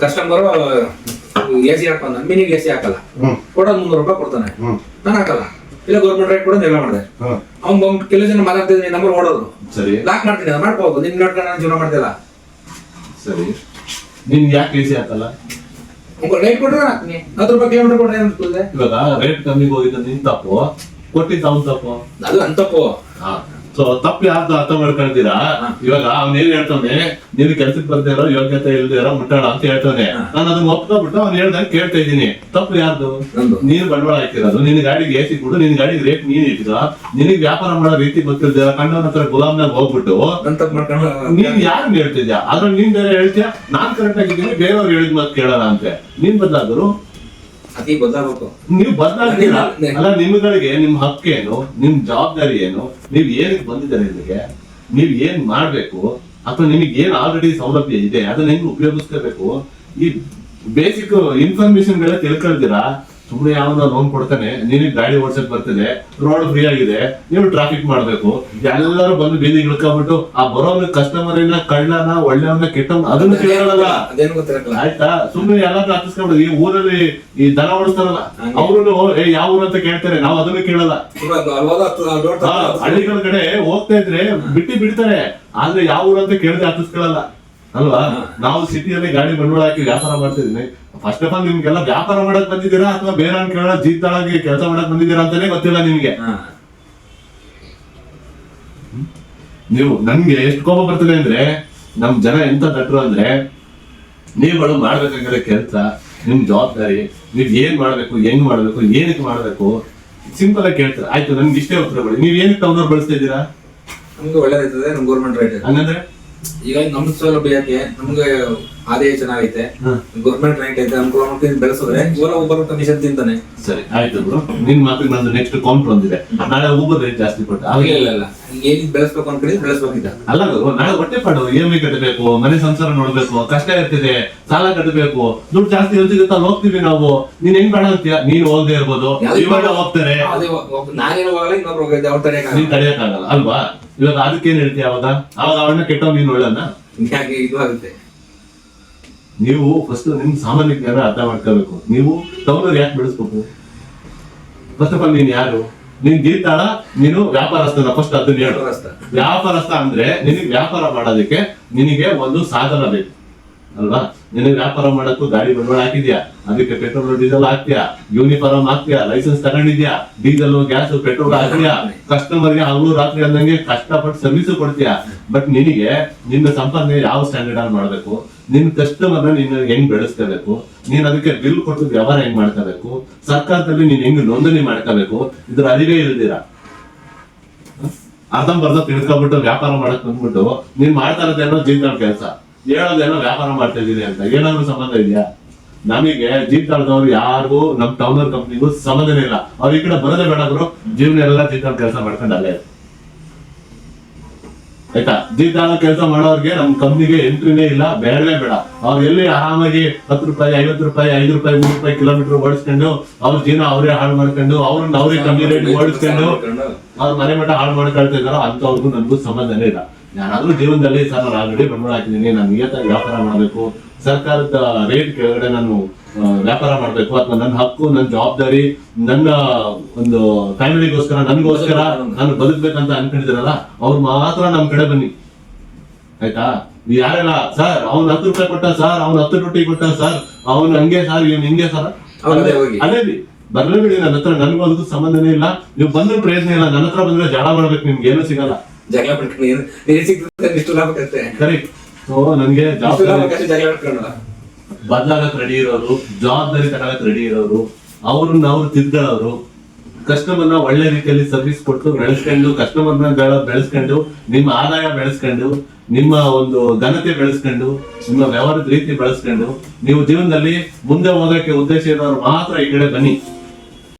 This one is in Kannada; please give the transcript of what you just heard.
ಕಸ್ಟಮರ್ ಎಸಿ ಹಾಕೊಂಡ ಮಿನಿಗೆ ಎಸಿ ಹಾಕಲ್ಲ, ಕೊಡೋದು 300 ರೂಪಾಯಿ ಕೊಡ್ತಾನೆ, ನಾನು ಹಾಕಲ್ಲ, ಇಲ್ಲ ಗೌರ್ಮೆಂಟ್ ರೇಟ್ ಕೊಡೋದು ಎಲ್ಲ ಮಾಡಿದೆ. ಅವ್ನು ಕೆಲವು ಜನ ಮಾತಾಡ್ತಿದ್ದೀನಿ, ನಂಬರ್ ಓಡೋದು, ಲಾಕ್ ಮಾಡ್ತೀನಿ, ಅದು ಮಾಡ್ಕೋಬಹುದು, ನಿನ್ ನೋಡ್ಕೊಂಡು ನಾನು ಜೀವನ ಮಾಡ್ತಿಲ್ಲ. ಸರಿ, ನೀನ್ ಯಾಕೆ ಎಸಿ ಹಾಕಲ್ಲ? ರೇಟ್ ಕೊಟ್ಟರೆ ಹಾಕ್ತೀನಿ, 10 ರೂಪಾಯಿ ಕಿಲೋಮೀಟರ್ ಕೊಟ್ಟರೆ ಏನಿರ್ತದೆ? ಇವಾಗ ರೇಟ್ ಕಮ್ಮಿಗೆ ಹೋಗಿದ್ದ ನಿನ್ ತಪ್ಪು, ಕೊಟ್ಟಿದ್ದ ಅವ್ನ್ ತಪ್ಪು, ಅದು ನನ್ ತಪ್ಪು. ಸೊ ತಪ್ಪು ಯಾರ್ದು ಅರ್ಥ ಮಾಡ್ಕೊಳ್ತೀರಾ? ಇವಾಗ ಅವ್ನ ಏನ್ ಹೇಳ್ತಾನೆ, ನೀನು ಕೆಲ್ಸಕ್ಕೆ ಬರ್ದೇ ಇರೋ ಯೋಗ್ಯತೆ ಇಲ್ದೇ ಇರೋ ಮುಟ್ಟೋಣ ಅಂತ ಹೇಳ್ತಾನೆ. ನಾನು ಅದನ್ನ ಒಪ್ಕೊಬಿಟ್ಟು ಅವ್ನು ಹೇಳ್ದಂಗೆ ಕೇಳ್ತಾ ಇದ್ದೀನಿ. ತಪ್ಪು ಯಾರ್ದು? ನೀನು ಬಂಡವಾಳ ಹಾಕಿರೋದು, ನಿನ್ ಗಾಡಿಗೆ ಎಸಿ ಕೊಡು, ನಿನ್ ಗಾಡಿಗೆ ರೇಟ್ ನೀನ್ ಇಟ್ಟಿದ, ನಿನಗ್ ವ್ಯಾಪಾರ ಮಾಡೋ ರೀತಿ ಗೊತ್ತಿಲ್ದ ಕಂಡವನ ಹತ್ರ ಗುಲಾಮ್ನಾಗ ಹೋಗ್ಬಿಟ್ಟು ನೀನ್ ಯಾರು ಹೇಳ್ತಿದ್ಯಾ? ಅದ್ರಲ್ಲಿ ನೀನ್ ಬೇರೆ ಹೇಳ್ತೀಯ, ನಾನ್ ಕರೆಕ್ಟ್ ಆಗಿದ್ದೀನಿ, ಬೇರೆಯವ್ರು ಹೇಳಿದ್ ಮಾತು ಕೇಳೋಣ ಅಂತೆ. ನೀನ್ ಬದಲಾದ್ರು ನೀವು ಬದಲಾಗ್ತೀರಾ ಅಲ್ಲ. ನಿಮ್ಗಳಿಗೆ ನಿಮ್ ಹಕ್ಕೇನು, ನಿಮ್ ಜವಾಬ್ದಾರಿ ಏನು, ನೀವ್ ಏನಕ್ಕೆ ಬಂದಿದ್ದಾರೆ ಇಲ್ಲಿಗೆ, ನೀವ್ ಏನ್ ಮಾಡ್ಬೇಕು, ಅಥವಾ ನಿಮಗೆ ಏನ್ ಆಲ್ರೆಡಿ ಸೌಲಭ್ಯ ಇದೆ ಅದನ್ನ ಹೆಂಗ್ ಉಪಯೋಗಿಸ್ಕೋಬೇಕು, ಈ ಬೇಸಿಕ್ ಇನ್ಫಾರ್ಮೇಶನ್ ಗಳ ತಿಳ್ಕೊಳ್ತೀರಾ? ಸುಮ್ಮನೆ ಯಾವನ ಲೋನ್ ಕೊಡ್ತಾನೆ, ನಿನಗೆ ಗಾಡಿ ಓಡಿಸಕ್ ಬರ್ತದೆ, ರೋಡ್ ಫ್ರೀ ಆಗಿದೆ, ನೀವು ಟ್ರಾಫಿಕ್ ಮಾಡ್ಬೇಕು, ಎಲ್ಲರೂ ಬಂದು ಬೀದಿ ಇಳ್ಕೊಬಿಟ್ಟು ಆ ಬರೋನ ಕಸ್ಟಮರ್ ಕಳ್ಳನ ಒಳ್ಳೆಯವನ್ನ ಕೆಟ್ಟವನ್ನ ಅದನ್ನ ಕೇಳಲ್ಲ. ಆಯ್ತಾ? ಸುಮ್ಮನೆ ಎಲ್ಲಾದ್ರೂ ಹತ್ತಿಸ್ಕೊಂಡು ಈ ಊರಲ್ಲಿ ಈ ದನ ಓಡಿಸ್ತಾರಲ್ಲ ಅವ್ರು ಯಾವ ಊರು ಅಂತ ಕೇಳ್ತಾರೆ, ನಾವು ಅದನ್ನು ಕೇಳಲ್ಲ. ಹಳ್ಳಿಗಳ ಕಡೆ ಹೋಗ್ತಾ ಇದ್ರೆ ಬಿಡ್ತಾರೆ, ಆದ್ರೆ ಯಾವ ಊರು ಅಂತ ಕೇಳದೆ ಹತ್ತಿಸ್ಕೊಳ್ಳಲ್ಲ ಅಲ್ವಾ? ನಾವು ಸಿಟಿಯಲ್ಲಿ ಗಾಡಿ ಬಂಡವಾಳ ಹಾಕಿ ವ್ಯಾಪಾರ ಮಾಡ್ತಿದ್ದೀನಿ. ಫಸ್ಟ್ ಆಫ್ ಆಲ್ ನಿಮ್ಗೆಲ್ಲ ವ್ಯಾಪಾರ ಮಾಡಕ್ ಬಂದಿದ್ದೀರಾ ಅಥವಾ ಬೇರೆ ಕೇಳ ಜೀತಾಳಾಗಿ ಕೆಲಸ ಮಾಡಕ್ ಬಂದಿದ್ದೀರಾ ಅಂತಾನೆ ಗೊತ್ತಿಲ್ಲ ನಿಮ್ಗೆ. ನೀವು ನನ್ಗೆ ಎಷ್ಟು ಕೋಪ ಬರ್ತದೆ ಅಂದ್ರೆ, ನಮ್ ಜನ ಎಂತ ತಟ್ರು ಅಂದ್ರೆ, ನೀವುಗಳು ಮಾಡ್ಬೇಕಾಗಿರೋ ಕೆಲಸ, ನಿಮ್ ಜವಾಬ್ದಾರಿ, ನೀವ್ ಏನ್ ಮಾಡ್ಬೇಕು, ಹೆಂಗ್ ಮಾಡ್ಬೇಕು, ಏನಕ್ಕೆ ಮಾಡ್ಬೇಕು, ಸಿಂಪಲ್ ಆಗಿ ಕೇಳ್ತಾರೆ. ಆಯ್ತು, ನನ್ಗೆ ಇಷ್ಟೇ ಉತ್ತರ ಕೊಡಿ. ನೀವ್ ಏನಕ್ಕೆ ಟೌನರ್ ಬಳಸ್ತಾ ಇದ್ದೀರಾ? ನಮ್ಗೆ ಒಳ್ಳೇದಾಯ್ತದೆ, ನಮ್ ಗೌರ್ಮೆಂಟ್ ರೈಟ್ ಹಂಗಂದ್ರೆ ಈಗ ನಮ್ ಸೌಲಭ್ಯಕ್ಕೆ ನಮ್ಗೆ ಆದಾಯ ಚೆನ್ನಾಗೈತೆ, ಗೌರ್ಮೆಂಟ್ ರೈಟ್ ಐತೆ, ಅನುಕೂಲ ಬೆಳೆಸಿದ್ರೆ ಒಬ್ಬರು ಕಮಿಷನ್ ತಿಂತಾನೆ. ಸರಿ ಆಯ್ತು ಬ್ರೋ, ನಿನ್ ಮಾತಿಗೆ ನಂದು ನೆಕ್ಸ್ಟ್ ಕೌಂಟರ್ ಒಂದಿದೆ. ನಾಳೆ ಊಬರ್ ರೇಟ್ ಜಾಸ್ತಿ ಕೊಟ್ಟ ಇಲ್ಲ ಏನ್ ಬೆಳೆಸ್ಬೇಕು ಅನ್ಕಂಡಿದ್ರೆ ಬೆಳೆಸ್ಬೇಕಿದ್ದ ಅಲ್ಲ. ನಾಳೆ ಹೊಟ್ಟೆ ಪಾಡು, EMI ಕಟ್ಟಬೇಕು, ಮನೆ ಸಂಸಾರ ನೋಡ್ಬೇಕು, ಕಷ್ಟ ಇರ್ತಿದೆ, ಸಾಲ ಕಟ್ಟಬೇಕು, ದುಡ್ಡು ಜಾಸ್ತಿ ಇರ್ತಿದೆ, ಹೋಗ್ತೀವಿ ನಾವು. ನೀನ್ ಹೆಂಗ್ ಬೇಡ ಅಂತೀಯ? ನೀನ್ ಹೋಗದೆ ಇರ್ಬೋದು, ಇವಾಗ ಹೋಗ್ತಾರೆ, ನಾನೇನು ಹೋಗಲ್ಲ, ಇನ್ನೊಬ್ರು ಹೋಗಿದ್ದೆ, ಅವ್ರು ನೀನ್ ತಡೆಯಕ್ಕಾಗಲ್ಲ ಅಲ್ವಾ? ಇವಾಗ ಅದಕ್ಕೇನ್ ಹೇಳ್ತೀಯ? ಅವಾಗ ಅವನ್ನ ಕೆಟ್ಟವ್ ನೀನ್ ಒಳ್ಳೆನ ಯಾಕೆ ಇದು ಆಗುತ್ತೆ? ನೀವು ಫಸ್ಟ್ ನಿಮ್ ಸಾಮಾನ್ಯ ಜ್ಞಾನ ಅರ್ಥ ಮಾಡ್ಕೋಬೇಕು. ನೀವು ಟೌನರ್ ಯಾಕೆ ಬೆಳೆಸ್ಬೇಕು? ಫಸ್ಟ್ ಆಫ್ ಆಲ್ ನೀನ್ ಯಾರು? ನೀನ್ ಜೀತಾಳ, ನೀನು ವ್ಯಾಪಾರಸ್ಥನ? ಫಸ್ಟ್ ಅದನ್ನ ಹೇಳು. ವ್ಯಾಪಾರಸ್ಥ ಅಂದ್ರೆ ನಿನಗೆ ವ್ಯಾಪಾರ ಮಾಡೋದಕ್ಕೆ ನಿನಗೆ ಒಂದು ಸಾಧನ ಬೇಕು ಅಲ್ವಾ? ನಿನಗೆ ವ್ಯಾಪಾರ ಮಾಡಕ್ಕೂ ಗಾಡಿ ಬಂಡವಾಳ ಹಾಕಿದ್ಯಾ, ಅದಕ್ಕೆ ಪೆಟ್ರೋಲ್ ಡೀಸೆಲ್ ಹಾಕ್ತಿಯಾ, ಯೂನಿಫಾರ್ಮ್ ಹಾಕ್ತಿಯಾ, ಲೈಸೆನ್ಸ್ ತಗೊಂಡಿದ್ಯಾ, ಡೀಸೆಲ್ ಗ್ಯಾಸ್ ಪೆಟ್ರೋಲ್ ಹಾಕ್ತಿಯಾ, ಕಸ್ಟಮರ್ಗೆ ಹಗಲು ರಾತ್ರಿ ಅಂದಂಗೆ ಕಷ್ಟಪಟ್ಟು ಸರ್ವಿಸ್ ಕೊಡ್ತೀಯಾ. ಬಟ್ ನಿನಗೆ ನಿನ್ನ ಸಂಪಾದನೆ ಯಾವ ಸ್ಟ್ಯಾಂಡರ್ಡ್ ಅಲ್ಲಿ ಮಾಡ್ಬೇಕು, ನಿನ್ ಕಸ್ಟಮರ್ನ ನೀನು ಹೆಂಗ್ ಬೆಳೆಸ್ಕೋಬೇಕು, ನೀನ್ ಅದಕ್ಕೆ ಬಿಲ್ ಕೊಟ್ಟು ವ್ಯವಹಾರ ಹೆಂಗ್ ಮಾಡ್ಕೋಬೇಕು, ಸರ್ಕಾರದಲ್ಲಿ ನೀನ್ ಹೆಂಗ್ ನೋಂದಣಿ ಮಾಡ್ಕೋಬೇಕು, ಇದ್ರ ಅರಿವೇ ಇಲ್ದಿರಾ ಅರ್ಧಂಬರ್ಧ ತಿಳ್ಕೊಬಿಟ್ಟು ವ್ಯಾಪಾರ ಮಾಡಕ್ ಬಂದ್ಬಿಟ್ಟು ನೀನ್ ಮಾಡ್ತಾ ಇರೋದೇನೋ ಜೀತಾಳ್ ಕೆಲಸ, ಹೇಳೋದೇನೋ ವ್ಯಾಪಾರ ಮಾಡ್ತಾ ಇದೀನಿ ಅಂತ. ಏನಾದ್ರು ಸಂಬಂಧ ಇದೆಯಾ? ನಮಗೆ ಜೀತಾಳದವ್ರು ಯಾರಿಗೂ ನಮ್ ಟೌನರ್ ಕಂಪ್ನಿಗೂ ಸಂಬಂಧನೇ ಇಲ್ಲ. ಅವ್ರ ಈ ಕಡೆ ಬರೋದೇ ಬೇಡಾದ್ರು, ಜೀವನ ಎಲ್ಲ ಜೀತಾಳ್ ಕೆಲಸ ಮಾಡ್ಕೊಂಡು ಅಲ್ಲೇ ಆಯ್ತಾ? ಜೀತಾಳ ಕೆಲಸ ಮಾಡೋರ್ಗೆ ನಮ್ ಕಂಪ್ನಿಗೆ ಎಂಟ್ರಿನೇ ಇಲ್ಲ, ಬೇಡವೇ ಬೇಡ. ಅವ್ರು ಎಲ್ಲಿ ಆರಾಮಾಗಿ 10 ರೂಪಾಯಿ 50 ರೂಪಾಯಿ 5 ರೂಪಾಯಿ 3 ರೂಪಾಯಿ ಕಿಲೋಮೀಟರ್ ಓಡಿಸ್ಕೊಂಡು ಅವ್ರ ಜೀವನ ಅವರೇ ಹಾಳು ಮಾಡ್ಕೊಂಡು ಅವ್ರನ್ನ ಅವರೇ ಕಮ್ಮಿ ರೇಟ್ ಓಡಿಸ್ಕೊಂಡು ಅವ್ರ ಮನೆ ಮಠ ಹಾಳು ಮಾಡ್ಕೊಳ್ತಾ ಇದಾರೋ ಅಂತವ್ರಿಗೂ ನನ್ಗೂ ಸಂಬಂಧನೇ ಇಲ್ಲ. ಯಾರಾದ್ರೂ ಜೀವನದಲ್ಲಿ ಸರ್ ನಾನು ಆಲ್ರೆಡಿ ಬಂಡವಾಳ ಹಾಕಿದ್ದೀನಿ, ನಾನು ನಿಯತ್ತಾಗಿ ವ್ಯಾಪಾರ ಮಾಡ್ಬೇಕು, ಸರ್ಕಾರದ ರೇಟ್ ಕೆಳಗಡೆ ನಾನು ವ್ಯಾಪಾರ ಮಾಡ್ಬೇಕು, ಅಥವಾ ನನ್ನ ಹಕ್ಕು, ನನ್ನ ಜವಾಬ್ದಾರಿ, ನನ್ನ ಒಂದು ಫ್ಯಾಮಿಲಿಗೋಸ್ಕರ, ನನ್ಗೋಸ್ಕರ ನಾನು ಬದುಕ್ಬೇಕಂತ ಅನ್ಕೊಂಡಿದ್ದೀರಲ್ಲ, ಅವ್ರು ಮಾತ್ರ ನಮ್ ಕಡೆ ಬನ್ನಿ ಆಯ್ತಾ? ಯಾರೆಲ್ಲ ಸರ್ ಅವ್ನು 10 ರೂಪಾಯಿ ಕೊಟ್ಟ ಸರ್, ಅವ್ನು 10 ರೊಟ್ಟಿ ಕೊಟ್ಟ ಸರ್, ಅವ್ನು ಹಂಗೆ ಸರ್, ಇವ್ನು ಹಿಂಗೆ ಸರ್, ಅದೇ ಬರ್ಲೇಬೇಡಿ ನನ್ನ ಹತ್ರ. ನನ್ಗೂ ಅದಕ್ಕೂ ಸಂಬಂಧನೇ ಇಲ್ಲ. ನೀವು ಬಂದ್ರೆ ಪ್ರಯೋಜನ ಇಲ್ಲ, ನನ್ನ ಹತ್ರ ಬಂದ್ರೆ ಜಗಳ ಮಾಡ್ಬೇಕು, ನಿಮ್ಗೆ ಏನು ಸಿಗಲ್ಲ. ಜಗಳ ಕರೆಕ್ಟ್. ಸೊ ನನ್ಗೆ ಬದಲಾಗಕ್ ರೆಡಿ ಇರೋರು, ಜವಾಬ್ದಾರಿ ತಗೊಳಕ್ ರೆಡಿ ಇರೋರು, ಅವ್ರನ್ನ ಅವ್ರು ತಿದ್ಕೊಳ್ಳೋರು, ಕಸ್ಟಮರ್ನ ಒಳ್ಳೆ ರೀತಿಯಲ್ಲಿ ಸರ್ವಿಸ್ ಕೊಟ್ಟು ಬೆಳೆಸ್ಕೊಂಡು, ಕಸ್ಟಮರ್ನ ಬೆಳೆಸ್ಕೊಂಡು, ನಿಮ್ಮ ಆದಾಯ ಬೆಳೆಸ್ಕೊಂಡು, ನಿಮ್ಮ ಒಂದು ಘನತೆ ಬೆಳೆಸ್ಕೊಂಡು, ನಿಮ್ಮ ವ್ಯವಹಾರದ ರೀತಿ ಬೆಳೆಸ್ಕೊಂಡು, ನೀವು ಜೀವನದಲ್ಲಿ ಮುಂದೆ ಹೋಗಕ್ಕೆ ಉದ್ದೇಶ ಇರೋರು ಮಾತ್ರ ಈ ಕಡೆ ಬನ್ನಿ.